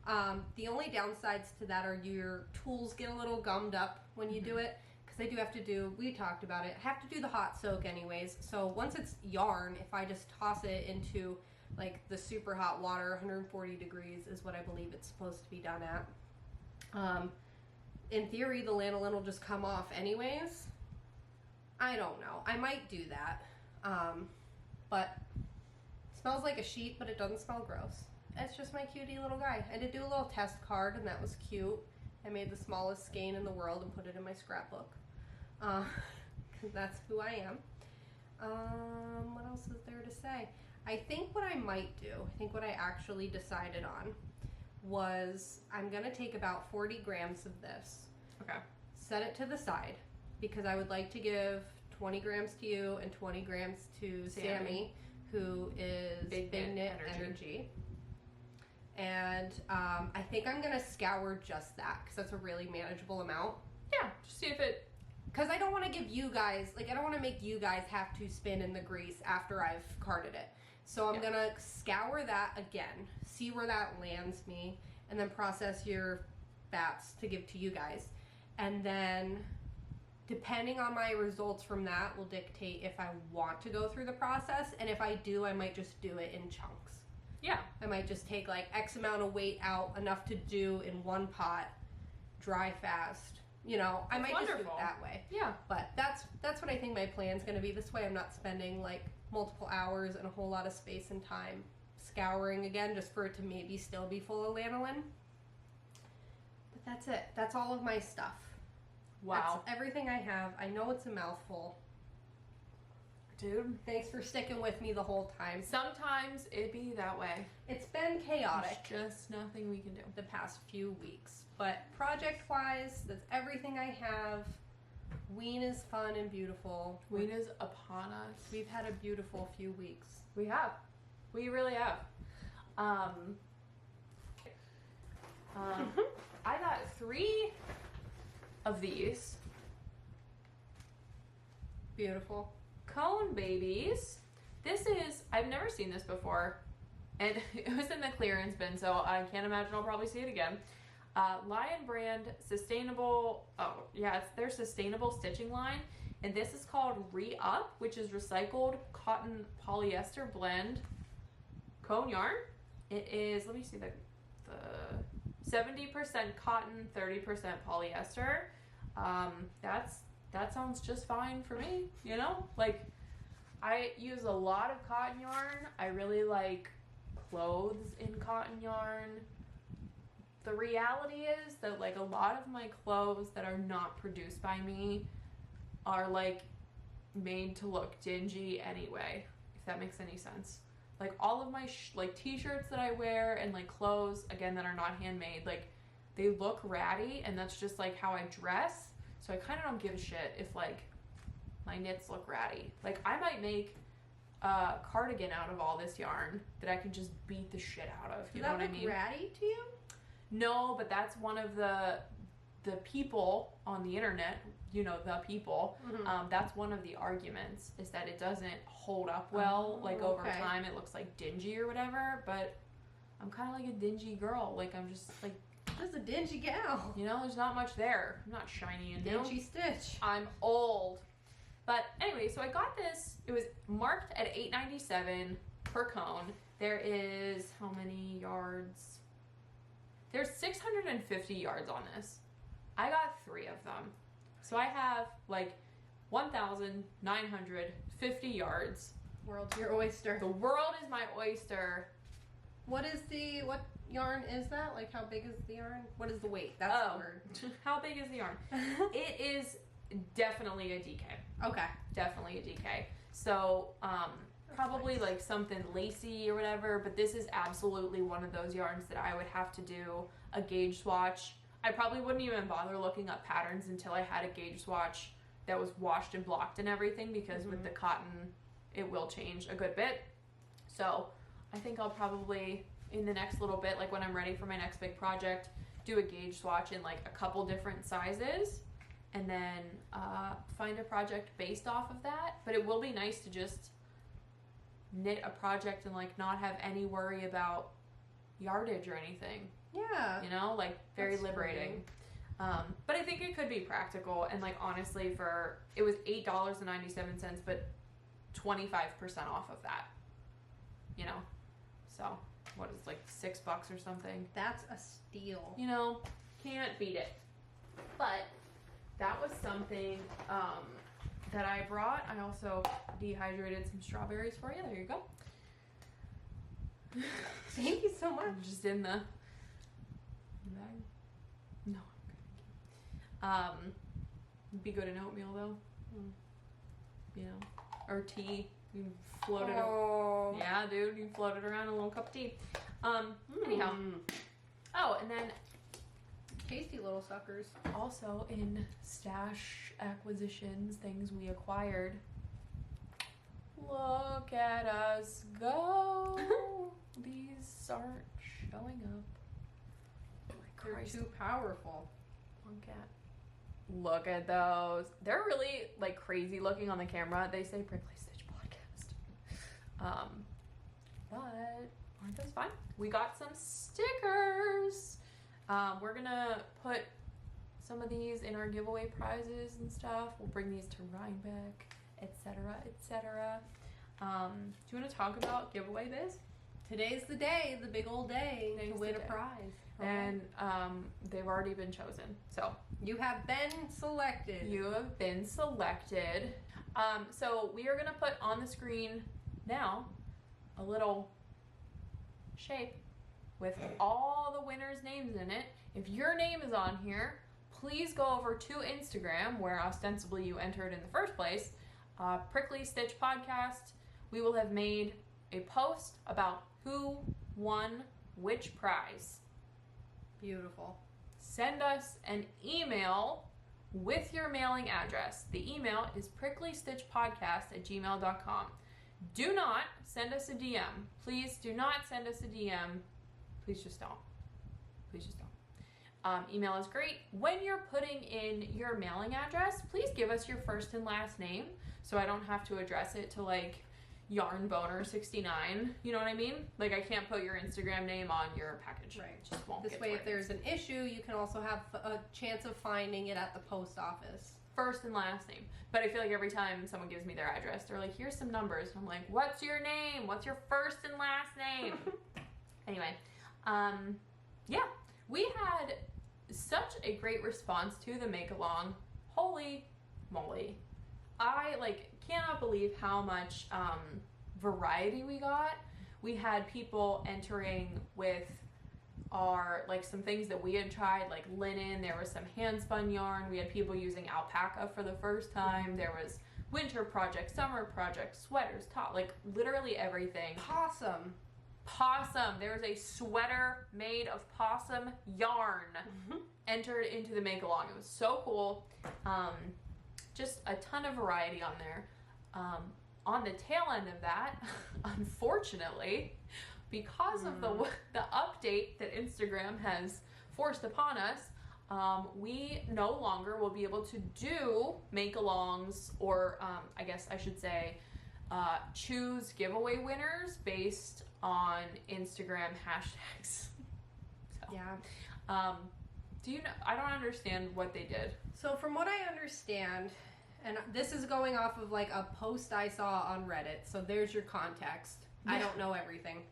The only downsides to that are your tools get a little gummed up when you do it, because I do have to do, we talked about it, I have to do the hot soak anyways. So once it's yarn, if I just toss it into like the super hot water, 140 degrees is what I believe it's supposed to be done at. In theory, the lanolin will just come off anyways. I don't know. I might do that. But it smells like a sheet, but it doesn't smell gross. It's just my cutie little guy. I did do a little test card, and that was cute. I made the smallest skein in the world and put it in my scrapbook. Because that's who I am. What else is there to say? I think what I might do, I think what I actually decided on, was I'm going to take about 40 grams of this. Okay. Set it to the side, because I would like to give 20 grams to you and 20 grams to Sammy, who is Big Knit Energy. And I think I'm going to scour just that, because that's a really manageable amount. Yeah, just see if it... Because I don't want to give you guys, like, I don't want to make you guys have to spin in the grease after I've carded it. So I'm going to scour that again, see where that lands me, and then process your bats to give to you guys. And then, depending on my results from that, will dictate if I want to go through the process. And if I do, I might just do it in chunks. Yeah. I might just take like X amount of weight out, enough to do in one pot, dry fast. You know, I might just do it that way. Yeah. But that's what I think my plan's going to be. This way I'm not spending like multiple hours and a whole lot of space and time scouring again, just for it to maybe still be full of lanolin. But that's it. That's all of my stuff. Wow. That's everything I have. I know it's a mouthful. Dude. Thanks for sticking with me the whole time. Sometimes it be that way. It's been chaotic. There's just nothing we can do. The past few weeks. But project-wise, that's everything I have. Ween is fun and beautiful. Ween is upon us. We've had a beautiful few weeks. We have. We really have. I got 3 of these. Beautiful. Cone babies. This is, I've never seen this before. And it was in the clearance bin, so I can't imagine I'll probably see it again. Lion brand sustainable, it's their sustainable stitching line. And this is called Re-Up, which is recycled cotton polyester blend cone yarn. It is, let me see the 70% cotton, 30% polyester. That sounds just fine for me, you know? Like, I use a lot of cotton yarn. I really like clothes in cotton yarn. The reality is that, like, a lot of my clothes that are not produced by me are, like, made to look dingy anyway, if that makes any sense. Like, all of my, t-shirts that I wear and, like, clothes, again, that are not handmade, like, they look ratty, and that's just, like, how I dress. So I kind of don't give a shit if, like, my knits look ratty. Like, I might make a cardigan out of all this yarn that I can just beat the shit out of. You know what I mean? Does that look ratty to you? No, but that's one of the people on the internet, you know, the people, that's one of the arguments, is that it doesn't hold up well, over time it looks like dingy or whatever, but I'm kind of like a dingy girl. Like, I'm just like, just a dingy gal. you know, there's not much there. I'm not shiny and Dingy stitch. I'm old. But anyway, so I got this. It was marked at $8.97 per cone. There is, how many yards? There's 650 yards on this. I got 3 of them. So I have like 1,950 yards World's your oyster. The world is my oyster. What yarn is that? Like, how big is the yarn? What is the weight? That's the word. How big is the yarn? It is definitely a DK. Okay. Definitely a DK. So, probably like something lacy or whatever, but this is absolutely one of those yarns that I would have to do a gauge swatch. I probably wouldn't even bother looking up patterns until I had a gauge swatch that was washed and blocked and everything, because with the cotton, it will change a good bit. So, I think I'll probably, in the next little bit, like when I'm ready for my next big project, do a gauge swatch in like a couple different sizes, and then find a project based off of that. But it will be nice to just knit a project and like not have any worry about yardage or anything. Yeah. You know, like very That's liberating. But I think it could be practical, and like honestly, it was $8.97, but 25% off of that. You know, so what is like $6 or something? That's a steal. You know, can't beat it. But that was something that I brought. I also dehydrated some strawberries for you. There you go. Thank you so much. Just in the bag. No. Be good in oatmeal though. You know, or tea. You float it. Oh. Yeah, dude. You float it around in a little cup of tea. Anyhow. Oh, and then Tasty little suckers. also in stash acquisitions, things we acquired. Look at us go. These aren't showing up. Oh my They're Christ. too powerful. Look at those. They're really like crazy looking on the camera. They say Prickly Stitch Podcast. But aren't those fun? We got some stickers. We're gonna put some of these in our giveaway prizes and stuff. We'll bring these to Rhinebeck, etc., etc. Do you want to talk about giveaway biz? Today's the day, the big old day, Today's to win the a day. prize. And they've already been chosen. So You have been selected. you have been selected. So we are gonna put on the screen now a little shape with all the winners' names in it. If your name is on here, please go over to Instagram, where ostensibly you entered in the first place, Prickly Stitch Podcast. We will have made a post about who won which prize. Beautiful. Send us an email with your mailing address. The email is pricklystitchpodcast@gmail.com. Do not send us a DM. Please do not send us a DM. Please just don't. Please just don't. Email is great. When you're putting in your mailing address, please give us your first and last name so I don't have to address it to like yarnboner69. You know what I mean? Like I can't put your Instagram name on your package. Right. It just won't This get way, to if where it there's an issue, you can also have a chance of finding it at the post office. first and last name. But I feel like every time someone gives me their address, they're like, here's some numbers. And I'm like, what's your name? What's your first and last name? Anyway, yeah, we had such a great response to the make along. Holy moly. I cannot believe how much variety we got. We had people entering with are some things that we had tried, like linen. There was some hand spun yarn. We had people using alpaca for the first time. There was winter project, summer project, sweaters, top, literally everything. Possum. There was a sweater made of possum yarn entered into the make along. It was so cool. Just a ton of variety on there. On the tail end of that, unfortunately, because of the update that Instagram has forced upon us, we no longer will be able to do make-alongs, or I guess I should say choose giveaway winners based on Instagram hashtags. So, Yeah. do you know? I don't understand what they did. So from what I understand, and this is going off of a post I saw on Reddit, so there's your context. I don't know everything.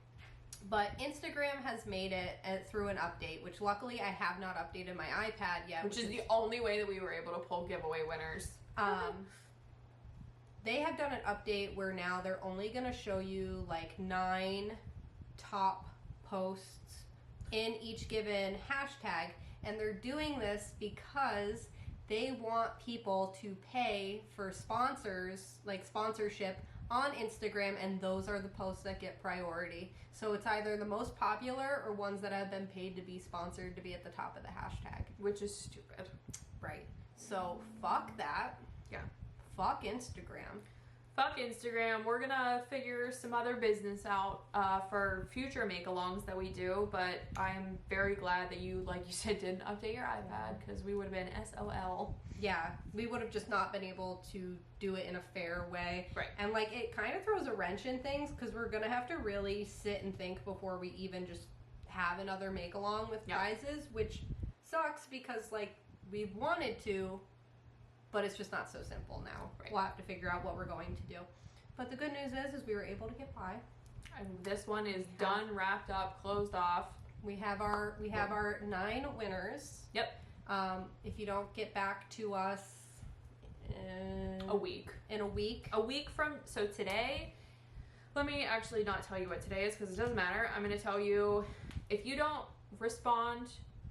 But Instagram has made it through an update, which luckily I have not updated my iPad yet. Which is the only way that we were able to pull giveaway winners. they have done an update where now they're only going to show you like 9 top posts in each given hashtag, and they're doing this because they want people to pay for sponsors, like sponsorship on Instagram, and those are the posts that get priority. So it's either the most popular or ones that have been paid to be sponsored to be at the top of the hashtag. Which is stupid. Right. So fuck that. Yeah. Fuck Instagram. Fuck Instagram. We're gonna figure some other business out for future make-alongs that we do, but I'm very glad that you, like you said, didn't update your iPad, because we would have been SOL. Yeah, we would have just not been able to do it in a fair way. Right. And like it kind of throws a wrench in things, because we're gonna have to really sit and think before we even just have another make-along with prizes, which sucks because like we've wanted to, but it's just not so simple now. Right. We'll have to figure out what we're going to do. But the good news is we were able to get by. And this one is done, wrapped up, closed off. We have our 9 winners. Yep. If you don't get back to us in A week. A week from, so today, let me actually not tell you what today is because it doesn't matter. I'm going to tell you, if you don't respond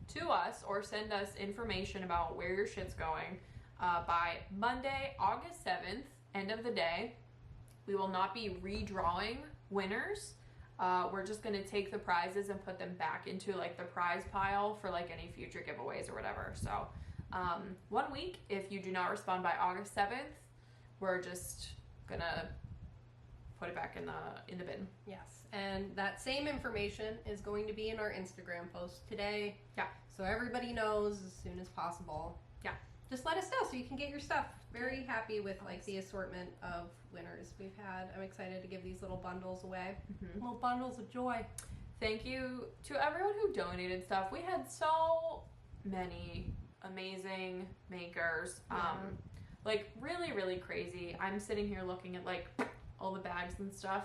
to us or send us information about where your shit's going by Monday, August 7th, end of the day, we will not be redrawing winners. We're just going to take the prizes and put them back into like the prize pile for like any future giveaways or whatever. So 1 week, if you do not respond by August 7th, we're just going to put it back in the bin. Yes, and that same information is going to be in our Instagram post today. Yeah. So everybody knows as soon as possible. Yeah. Just let us know so you can get your stuff. Very happy with like the assortment of winners we've had. I'm excited to give these little bundles away. Mm-hmm. Little bundles of joy. Thank you to everyone who donated stuff. We had so many amazing makers. Yeah. Like really, really crazy. I'm sitting here looking at like all the bags and stuff,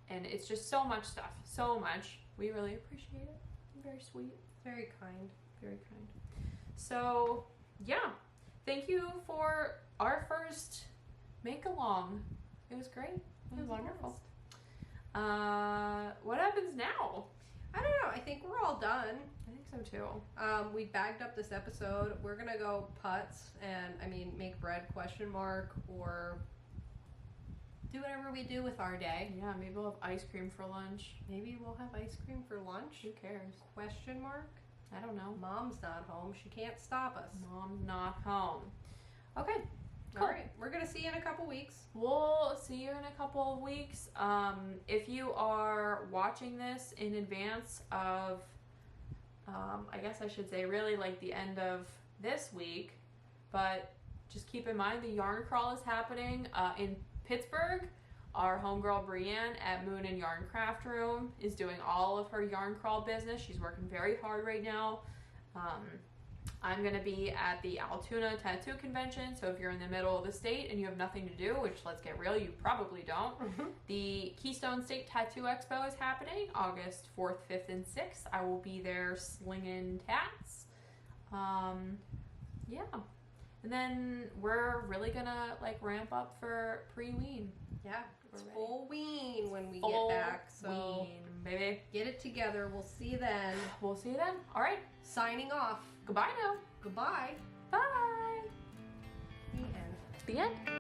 and it's just so much stuff. So much. We really appreciate it. Very sweet. Very kind. Very kind. So, yeah. Thank you for our first make-along. It was great. It was wonderful. What happens now? I don't know. I think we're all done. I think so too. We bagged up this episode. We're gonna go putts and make bread ? Or do whatever we do with our day. Yeah, maybe we'll have ice cream for lunch. Maybe we'll have ice cream for lunch. Who cares? ? I don't know. Mom's not home. She can't stop us. Mom's not home. Okay. Cool. All right. We're gonna see you in a couple weeks. We'll see you in a couple of weeks. If you are watching this in advance of, I guess I should say really like the end of this week, but just keep in mind the yarn crawl is happening in Pittsburgh. Our homegirl Brienne at Moon and Yarn Craft Room is doing all of her yarn crawl business. She's working very hard right now. I'm going to be at the Altoona Tattoo Convention, so if you're in the middle of the state and you have nothing to do, which let's get real, you probably don't, the Keystone State Tattoo Expo is happening August 4th, 5th, and 6th. I will be there slinging tats. Yeah. And then we're really going to like ramp up for pre-ween. Yeah. It's We're full ween when we Full get back. So ween, baby. get it together. We'll see you then. We'll see you then. All right. Signing off. Goodbye now. Goodbye. Bye. The end. The end.